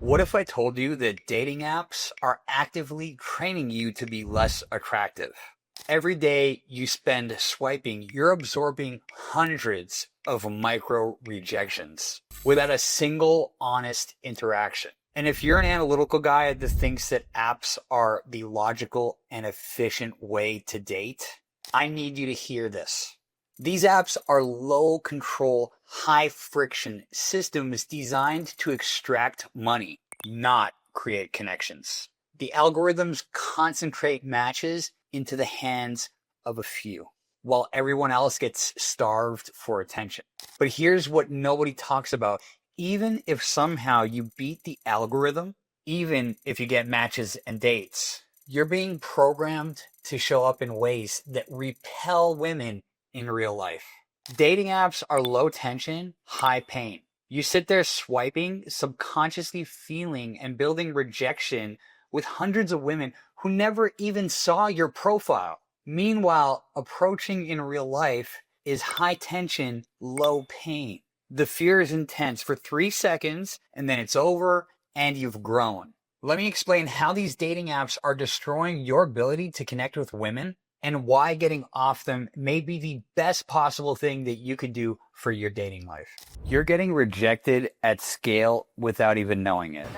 What if I told you that dating apps are actively training you to be less attractive? Every day you spend swiping, you're absorbing hundreds of micro rejections without a single honest interaction. And if you're an analytical guy that thinks that apps are the logical and efficient way to date, I need you to hear this. These apps are low control, high friction systems designed to extract money, not create connections. The algorithms concentrate matches into the hands of a few, while everyone else gets starved for attention. But here's what nobody talks about. Even if somehow you beat the algorithm, even if you get matches and dates, you're being programmed to show up in ways that repel women in real life. Dating apps are low tension, high pain. You sit there swiping, subconsciously feeling and building rejection with hundreds of women who never even saw your profile. Meanwhile, approaching in real life is high tension, low pain. The fear is intense for 3 seconds and then it's over and you've grown. Let me explain how these dating apps are destroying your ability to connect with women and why getting off them may be the best possible thing that you could do for your dating life. You're getting rejected at scale without even knowing it.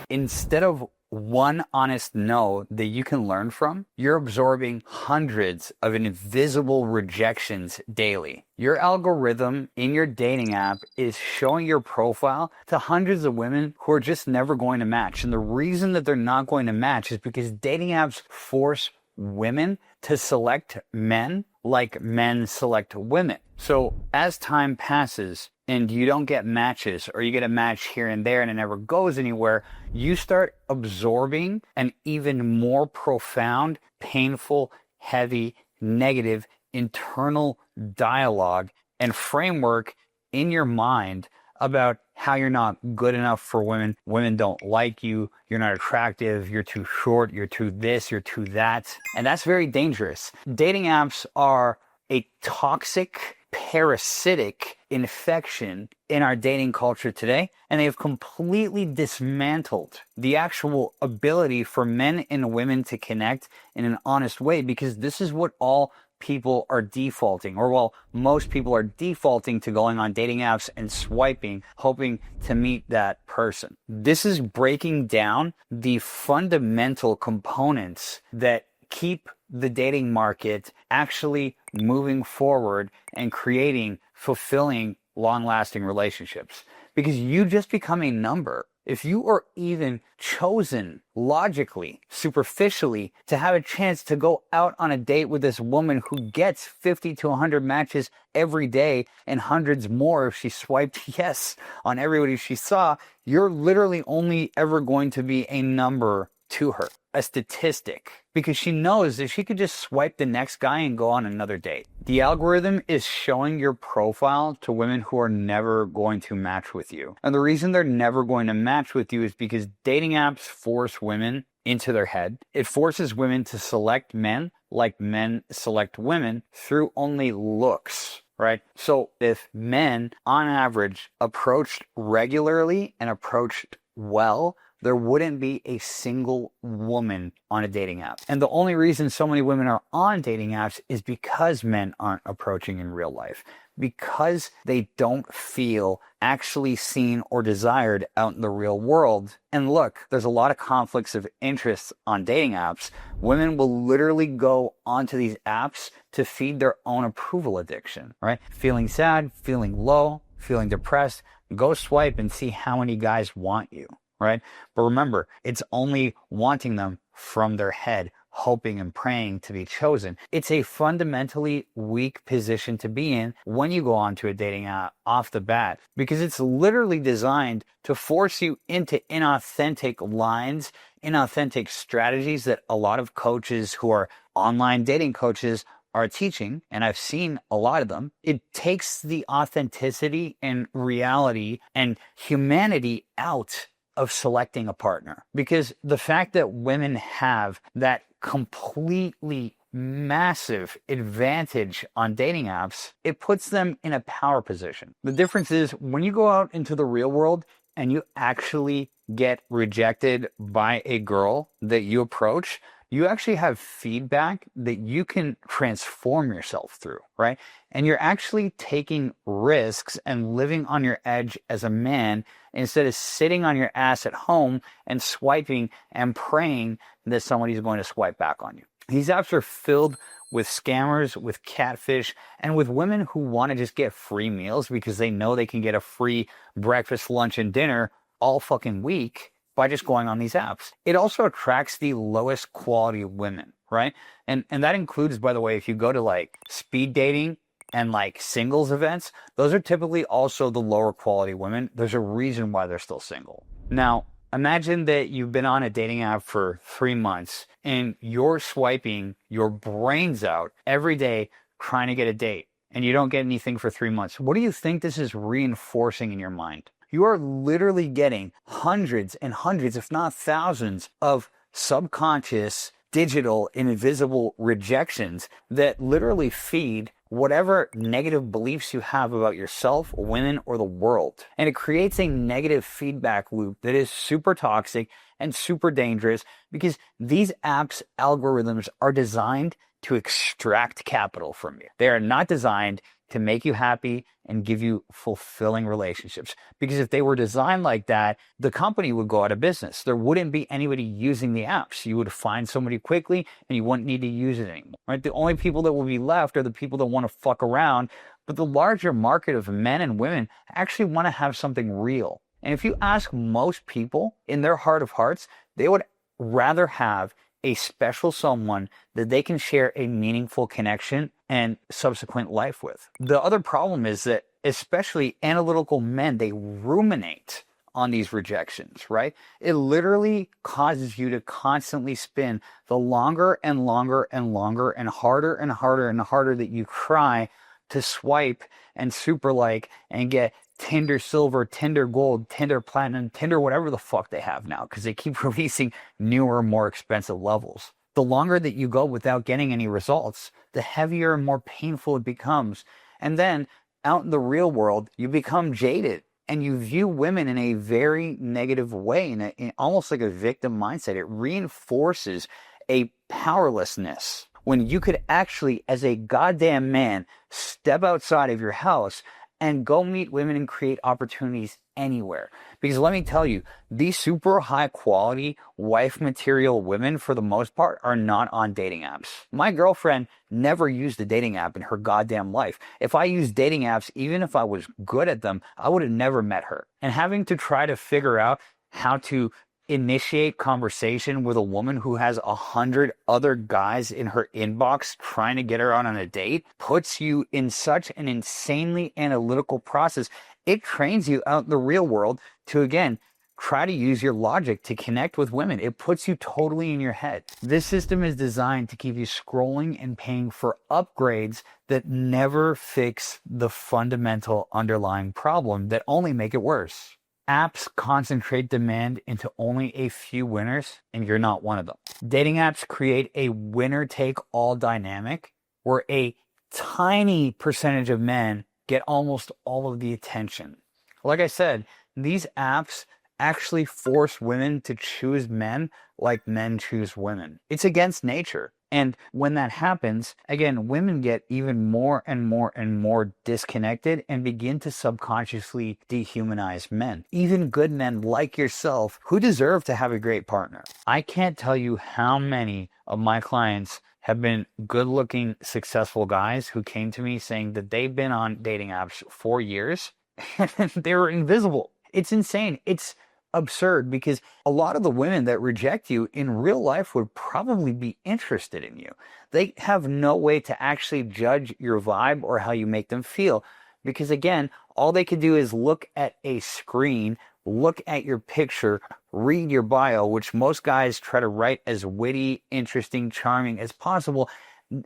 Instead of one honest no that you can learn from, you're absorbing hundreds of invisible rejections daily. Your algorithm in your dating app is showing your profile to hundreds of women who are just never going to match. And the reason that they're not going to match is because dating apps force women to select men like men select women. So as time passes, and you don't get matches, or you get a match here and there and it never goes anywhere, you start absorbing an even more profound, painful, heavy, negative internal dialogue and framework in your mind about how you're not good enough for women. Women don't like you. You're not attractive. You're too short. You're too this. You're too that. And that's very dangerous. Dating apps are a toxic, parasitic infection in our dating culture today, and they have completely dismantled the actual ability for men and women to connect in an honest way, because this is what all people are defaulting, or well, most people are defaulting to going on dating apps and swiping, hoping to meet that person. This is breaking down the fundamental components that keep the dating market actually moving forward and creating fulfilling, long-lasting relationships. Because you just become a number. If you are even chosen logically, superficially, to have a chance to go out on a date with this woman who gets 50 to 100 matches every day and hundreds more if she swiped yes on everybody she saw, you're literally only ever going to be a number to her, a statistic, because she knows that she could just swipe the next guy and go on another date. The algorithm is showing your profile to women who are never going to match with you. And the reason they're never going to match with you is because dating apps force women into their head. It forces women to select men like men select women through only looks. Right? So if men on average approached regularly and approached well, there wouldn't be a single woman on a dating app. And the only reason so many women are on dating apps is because men aren't approaching in real life, because they don't feel actually seen or desired out in the real world. And look, there's a lot of conflicts of interest on dating apps. Women will literally go onto these apps to feed their own approval addiction, right? Feeling sad, feeling low, feeling depressed, go swipe and see how many guys want you. Right? But remember, it's only wanting them from their head, hoping and praying to be chosen. It's a fundamentally weak position to be in when you go onto a dating app off the bat, because it's literally designed to force you into inauthentic lines, inauthentic strategies that a lot of coaches who are online dating coaches are teaching, and I've seen a lot of them. It takes the authenticity and reality and humanity out of selecting a partner, because the fact that women have that completely massive advantage on dating apps. It puts them in a power position. The difference is when you go out into the real world and you actually get rejected by a girl that you approach, you actually have feedback that you can transform yourself through, right? And you're actually taking risks and living on your edge as a man instead of sitting on your ass at home and swiping and praying that somebody's going to swipe back on you. These apps are filled with scammers, with catfish, and with women who want to just get free meals because they know they can get a free breakfast, lunch, and dinner all fucking week by just going on these apps. It also attracts the lowest quality women, right? And that includes, by the way, if you go to like speed dating and like singles events, those are typically also the lower quality women. There's a reason why they're still single. Now, imagine that you've been on a dating app for 3 months and you're swiping your brains out every day trying to get a date and you don't get anything for 3 months. What do you think this is reinforcing in your mind? You are literally getting hundreds and hundreds, if not thousands, of subconscious, digital, and invisible rejections that literally feed whatever negative beliefs you have about yourself, women, or the world. And it creates a negative feedback loop that is super toxic and super dangerous because these apps' algorithms are designed to extract capital from you. They are not designed to make you happy and give you fulfilling relationships. Because if they were designed like that, the company would go out of business. There wouldn't be anybody using the apps. You would find somebody quickly and you wouldn't need to use it anymore, right? The only people that will be left are the people that want to fuck around. But the larger market of men and women actually want to have something real. And if you ask most people in their heart of hearts, they would rather have a special someone that they can share a meaningful connection and subsequent life with. The other problem is that especially analytical men, they ruminate on these rejections, right? It literally causes you to constantly spin the longer and longer and longer and harder and harder and harder that you try to swipe and super like and get Tinder Silver, Tinder Gold, Tinder Platinum, Tinder whatever the fuck they have now because they keep releasing newer, more expensive levels. The longer that you go without getting any results, the heavier and more painful it becomes. And then out in the real world, you become jaded and you view women in a very negative way, in almost like a victim mindset. It reinforces a powerlessness when you could actually, as a goddamn man, step outside of your house and go meet women and create opportunities anywhere. Because let me tell you, these super high quality wife material women, for the most part, are not on dating apps. My girlfriend never used a dating app in her goddamn life. If I used dating apps, even if I was good at them, I would have never met her. And having to try to figure out how to initiate conversation with a woman who has 100 other guys in her inbox trying to get her on a date puts you in such an insanely analytical process. It trains you out in the real world to, again, try to use your logic to connect with women. It puts you totally in your head. This system is designed to keep you scrolling and paying for upgrades that never fix the fundamental underlying problem, that only make it worse. Apps concentrate demand into only a few winners, and you're not one of them. Dating apps create a winner-take-all dynamic where a tiny percentage of men get almost all of the attention. Like I said, these apps actually force women to choose men like men choose women. It's against nature. And when that happens, again, women get even more and more and more disconnected and begin to subconsciously dehumanize men. Even good men like yourself who deserve to have a great partner. I can't tell you how many of my clients have been good-looking, successful guys who came to me saying that they've been on dating apps for years and they were invisible. It's insane. It's absurd because a lot of the women that reject you in real life would probably be interested in you. They have no way to actually judge your vibe or how you make them feel because, again, all they could do is look at a screen, look at your picture, read your bio, which most guys try to write as witty, interesting, charming as possible,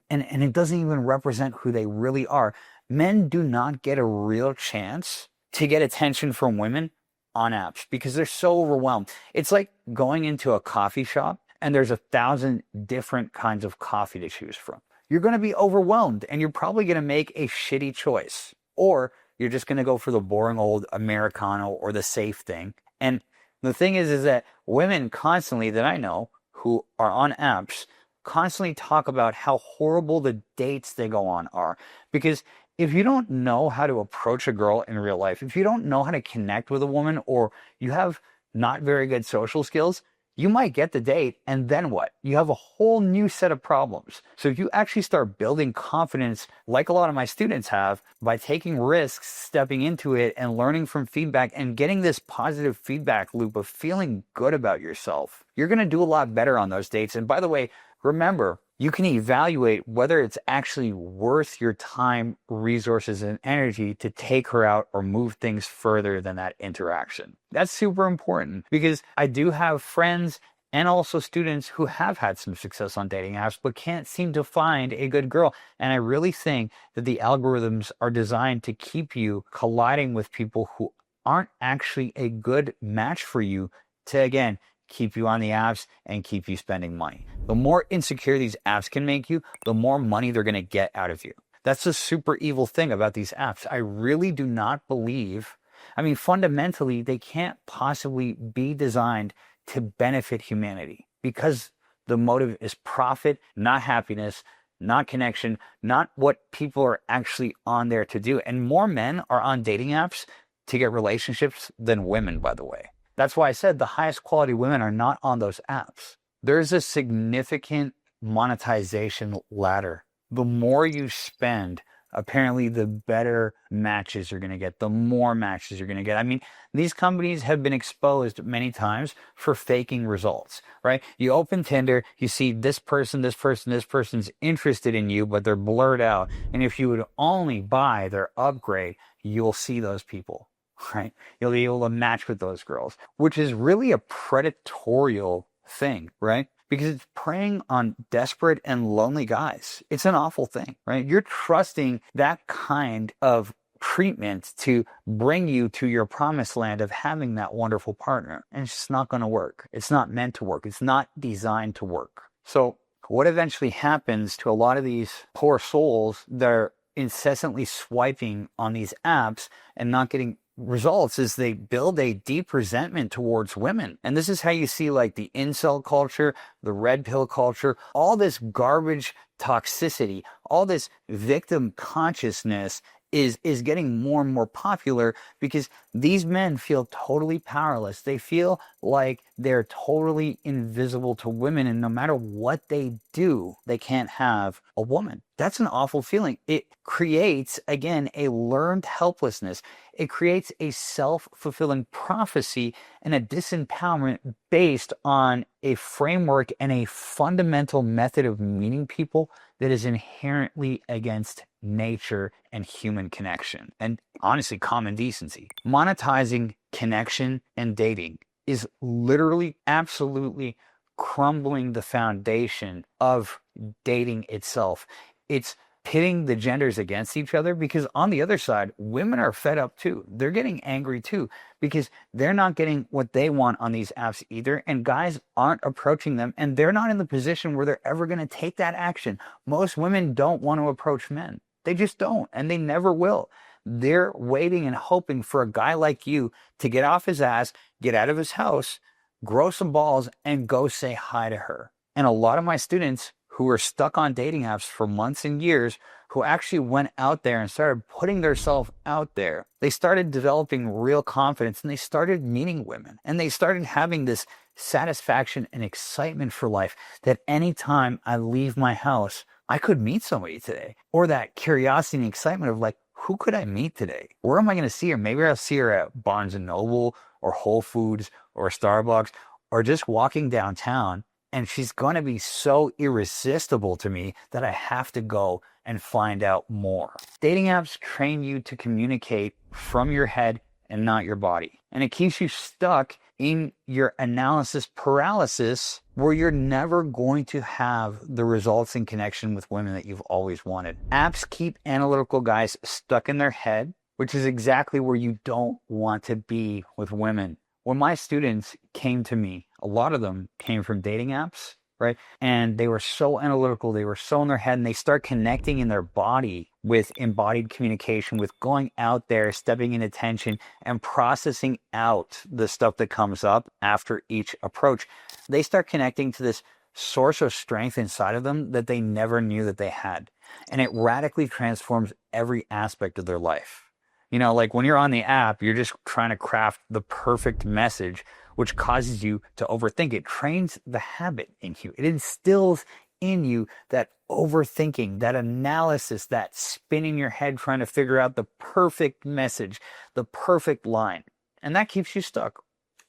and it doesn't even represent who they really are. Men do not get a real chance to get attention from women on apps because they're so overwhelmed. It's like going into a coffee shop and there's 1,000 different kinds of coffee to choose from. You're going to be overwhelmed, and you're probably going to make a shitty choice. Or you're just going to go for the boring old Americano or the safe thing. And the thing is that women constantly that I know who are on apps constantly talk about how horrible the dates they go on are. Because if you don't know how to approach a girl in real life, if you don't know how to connect with a woman, or you have not very good social skills, you might get the date, and then what? You have a whole new set of problems. So if you actually start building confidence, like a lot of my students have, by taking risks, stepping into it, and learning from feedback, and getting this positive feedback loop of feeling good about yourself, you're going to do a lot better on those dates. And by the way, remember, you can evaluate whether it's actually worth your time, resources, and energy to take her out or move things further than that interaction. That's super important, because I do have friends and also students who have had some success on dating apps but can't seem to find a good girl. And I really think that the algorithms are designed to keep you colliding with people who aren't actually a good match for you, to, again, keep you on the apps and keep you spending money. The more insecure these apps can make you, the more money they're going to get out of you. That's the super evil thing about these apps. I really do not believe, fundamentally, they can't possibly be designed to benefit humanity, because the motive is profit, not happiness, not connection, not what people are actually on there to do. And more men are on dating apps to get relationships than women, by the way. That's why I said the highest quality women are not on those apps. There's a significant monetization ladder. The more you spend, apparently the better matches you're going to get, the more matches you're going to get. These companies have been exposed many times for faking results, right? You open Tinder, you see this person's interested in you, but they're blurred out. And if you would only buy their upgrade, you'll see those people. Right? You'll be able to match with those girls, which is really a predatorial thing, right? Because it's preying on desperate and lonely guys. It's an awful thing, right? You're trusting that kind of treatment to bring you to your promised land of having that wonderful partner. And it's just not going to work. It's not meant to work. It's not designed to work. So what eventually happens to a lot of these poor souls that are incessantly swiping on these apps and not getting results is they build a deep resentment towards women. And this is how you see like the incel culture, the red pill culture, all this garbage toxicity, all this victim consciousness is getting more and more popular, because these men feel totally powerless. They feel like they're totally invisible to women, and no matter what they do, they can't have a woman. That's an awful feeling. It creates, again, a learned helplessness. It creates a self-fulfilling prophecy and a disempowerment based on a framework and a fundamental method of meeting people that is inherently against nature and human connection, and honestly, common decency. Monetizing connection and dating is literally, absolutely crumbling the foundation of dating itself. It's pitting the genders against each other, because on the other side, women are fed up too. They're getting angry too, because they're not getting what they want on these apps either, and guys aren't approaching them, and they're not in the position where they're ever going to take that action. Most women don't want to approach men. They just don't, and they never will. They're waiting and hoping for a guy like you to get off his ass, get out of his house, grow some balls, and go say hi to her. And a lot of my students who are stuck on dating apps for months and years, who actually went out there and started putting themselves out there, they started developing real confidence, and they started meeting women, and they started having this satisfaction and excitement for life that anytime I leave my house, I could meet somebody today. Or that curiosity and excitement of like, who could I meet today? Where am I going to see her? Maybe I'll see her at Barnes and Noble or Whole Foods or Starbucks, or just walking downtown, and she's going to be so irresistible to me that I have to go and find out more. Dating apps train you to communicate from your head and not your body. And it keeps you stuck in your analysis paralysis, where you're never going to have the results in connection with women that you've always wanted. Apps keep analytical guys stuck in their head, which is exactly where you don't want to be with women. When my students came to me, a lot of them came from dating apps, right? And they were so analytical, they were so in their head, and they start connecting in their body with embodied communication, with going out there, stepping into tension, and processing out the stuff that comes up after each approach. They start connecting to this source of strength inside of them that they never knew that they had. And it radically transforms every aspect of their life. You know, like when you're on the app, you're just trying to craft the perfect message, which causes you to overthink. It trains the habit in you. It instills in you that overthinking, that analysis, that spin in your head trying to figure out the perfect message, the perfect line. And that keeps you stuck.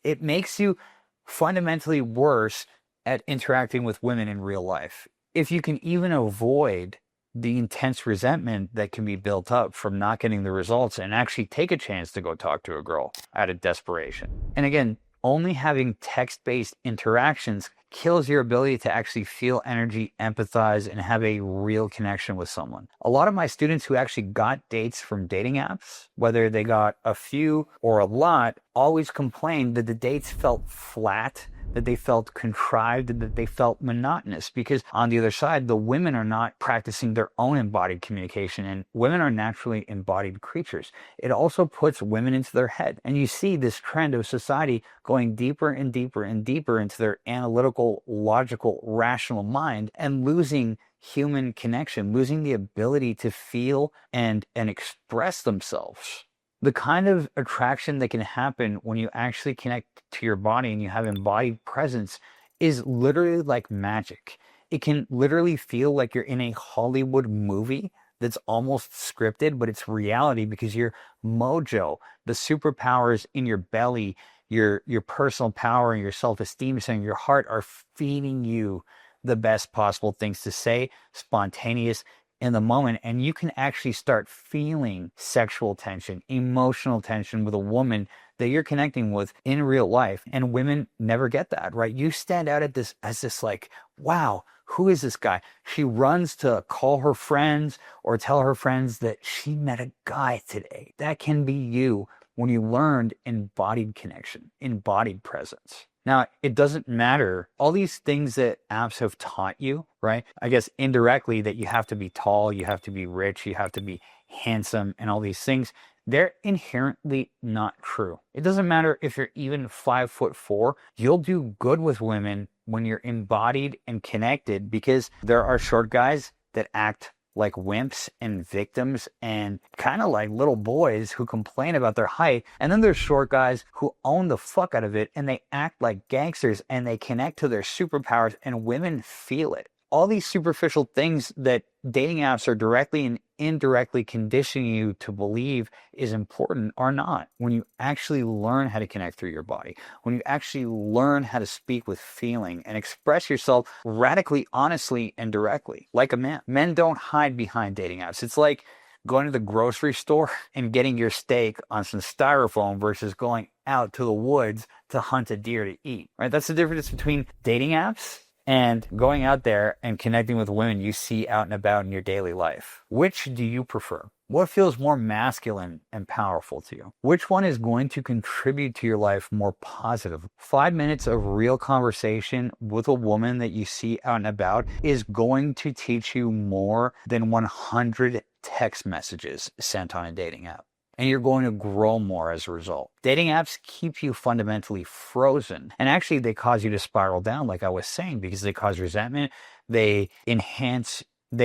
It makes you fundamentally worse at interacting with women in real life. If you can even avoid the intense resentment that can be built up from not getting the results and actually take a chance to go talk to a girl out of desperation. And again, only having text-based interactions kills your ability to actually feel energy, empathize, and have a real connection with someone. A lot of my students who actually got dates from dating apps, whether they got a few or a lot, always complained that the dates felt flat, that they felt contrived, that they felt monotonous, because on the other side, the women are not practicing their own embodied communication, and women are naturally embodied creatures. It also puts women into their head. And you see this trend of society going deeper and deeper and deeper into their analytical, logical, rational mind and losing human connection, losing the ability to feel and express themselves. The kind of attraction that can happen when you actually connect to your body and you have embodied presence is literally like magic. It can literally feel like you're in a Hollywood movie that's almost scripted, but it's reality because your mojo, the superpowers in your belly, your personal power and your self-esteem and your heart are feeding you the best possible things to say, spontaneous, in the moment, and you can actually start feeling sexual tension, emotional tension with a woman that you're connecting with in real life. And women never get that, right? You stand out at this as this like, wow, who is this guy? She runs to call her friends or tell her friends that she met a guy today. That can be you when you learned embodied connection, embodied presence. Now, it doesn't matter. All these things that apps have taught you, right? I guess indirectly that you have to be tall, you have to be rich, you have to be handsome, and all these things, they're inherently not true. It doesn't matter if you're even 5'4", you'll do good with women when you're embodied and connected, because there are short guys that act like wimps and victims and kind of like little boys who complain about their height. And then there's short guys who own the fuck out of it and they act like gangsters and they connect to their superpowers, and women feel it. All these superficial things that dating apps are directly and indirectly conditioning you to believe is important are not. When you actually learn how to connect through your body, when you actually learn how to speak with feeling and express yourself radically, honestly, and directly, like a man. Men don't hide behind dating apps. It's like going to the grocery store and getting your steak on some styrofoam versus going out to the woods to hunt a deer to eat, right? That's the difference between dating apps and going out there and connecting with women you see out and about in your daily life. Which do you prefer? What feels more masculine and powerful to you? Which one is going to contribute to your life more positive? 5 minutes of real conversation with a woman that you see out and about is going to teach you more than 100 text messages sent on a dating app. And you're going to grow more as a result. Dating apps keep you fundamentally frozen. And actually, they cause you to spiral down, like I was saying, because they cause resentment. They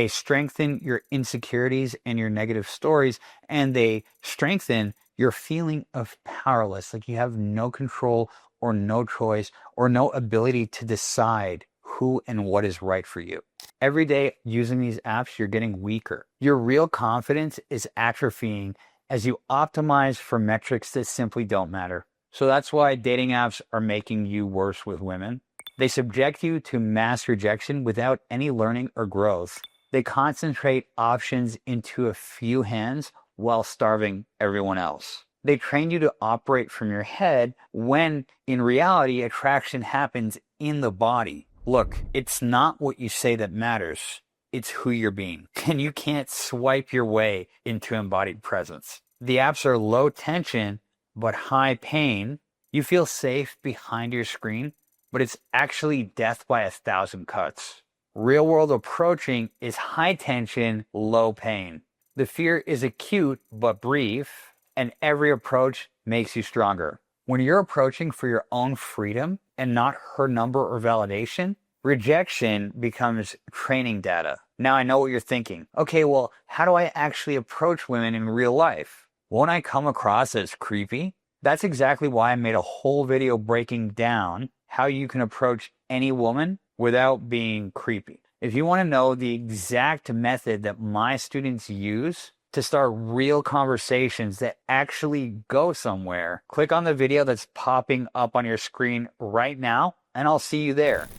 strengthen your insecurities and your negative stories, and they strengthen your feeling of powerless, like you have no control or no choice or no ability to decide who and what is right for you. Every day using these apps, you're getting weaker. Your real confidence is atrophying as you optimize for metrics that simply don't matter. So that's why dating apps are making you worse with women. They subject you to mass rejection without any learning or growth. They concentrate options into a few hands while starving everyone else. They train you to operate from your head when in reality attraction happens in the body. Look, it's not what you say that matters. It's who you're being. And you can't swipe your way into embodied presence. The apps are low tension, but high pain. You feel safe behind your screen, but it's actually death by 1,000 cuts. Real world approaching is high tension, low pain. The fear is acute but brief, and every approach makes you stronger. When you're approaching for your own freedom and not her number or validation, rejection becomes training data. Now I know what you're thinking. Okay, well, how do I actually approach women in real life? Won't I come across as creepy? That's exactly why I made a whole video breaking down how you can approach any woman without being creepy. If you want to know the exact method that my students use to start real conversations that actually go somewhere, click on the video that's popping up on your screen right now, and I'll see you there.